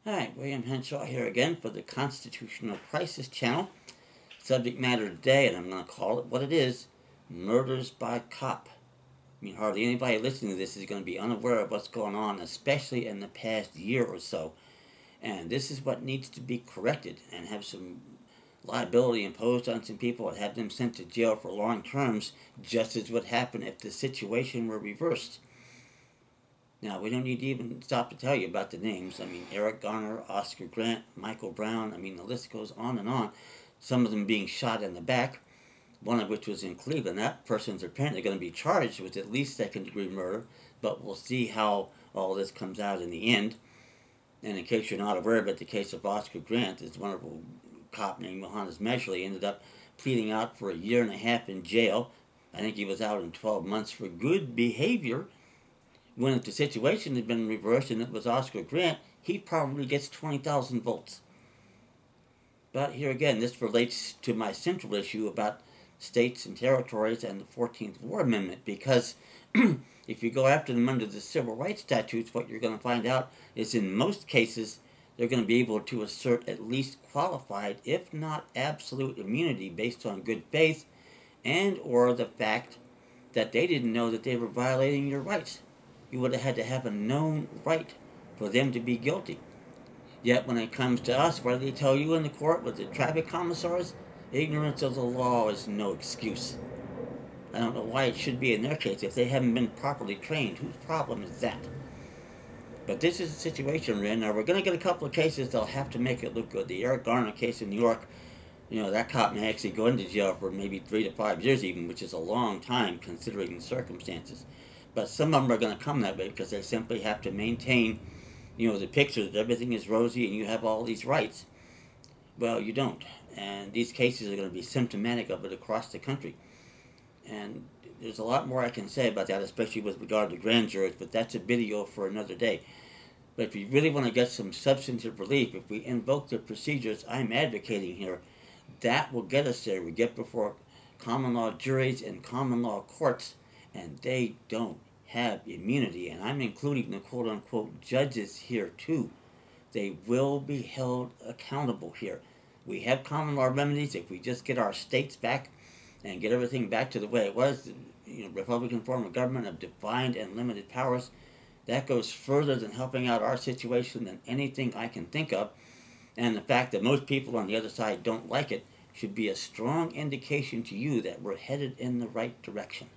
Hi, William Henshaw here again for the Constitutional Crisis Channel. Subject matter today, and I'm going to call it what it is, murders by cop. I mean, hardly anybody listening to this is going to be unaware of what's going on, especially in the past year or so. And this is what needs to be corrected and have some liability imposed on some people and have them sent to jail for long terms, just as would happen if the situation were reversed. Now, we don't need to even stop to tell you about the names. I mean, Eric Garner, Oscar Grant, Michael Brown. I mean, the list goes on and on. Some of them being shot in the back, one of which was in Cleveland. That person's apparently going to be charged with at least second-degree murder, but we'll see how all this comes out in the end. And in case you're not aware of it, the case of Oscar Grant, this wonderful cop named Johannes Meshley ended up pleading out for 1.5 years in jail. I think he was out in 12 months for good behavior. When if the situation had been reversed and it was Oscar Grant, he probably gets 20,000 votes. But here again, this relates to my central issue about states and territories and the 14th War Amendment, because if you go after them under the civil rights statutes, what you're going to find out is in most cases they're going to be able to assert at least qualified, if not absolute, immunity based on good faith and or the fact that they didn't know that they were violating your rights. You would have had to have a known right for them to be guilty. Yet when it comes to us, what do they tell you in the court with the traffic commissars? Ignorance of the law is no excuse. I don't know why it should be in their case. If they haven't been properly trained, whose problem is that? But this is the situation we're in. Now, we're going to get a couple of cases that'll have to make it look good. The Eric Garner case in New York, that cop may actually go into jail for maybe 3 to 5 years even, which is a long time considering the circumstances. But some of them are going to come that way because they simply have to maintain, the picture that everything is rosy and you have all these rights. Well, you don't. And these cases are going to be symptomatic of it across the country. And there's a lot more I can say about that, especially with regard to grand juries, but that's a video for another day. But if you really want to get some substantive relief, if we invoke the procedures I'm advocating here, that will get us there. We get before common law juries and common law courts, and they don't have immunity. And I'm including the quote-unquote judges here too. They will be held accountable here. We have common law remedies if we just get our states back and get everything back to the way it was. Republican form of government of defined and limited powers. That goes further than helping out our situation than anything I can think of. And the fact that most people on the other side don't like it should be a strong indication to you that we're headed in the right direction.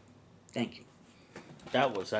Thank you. That was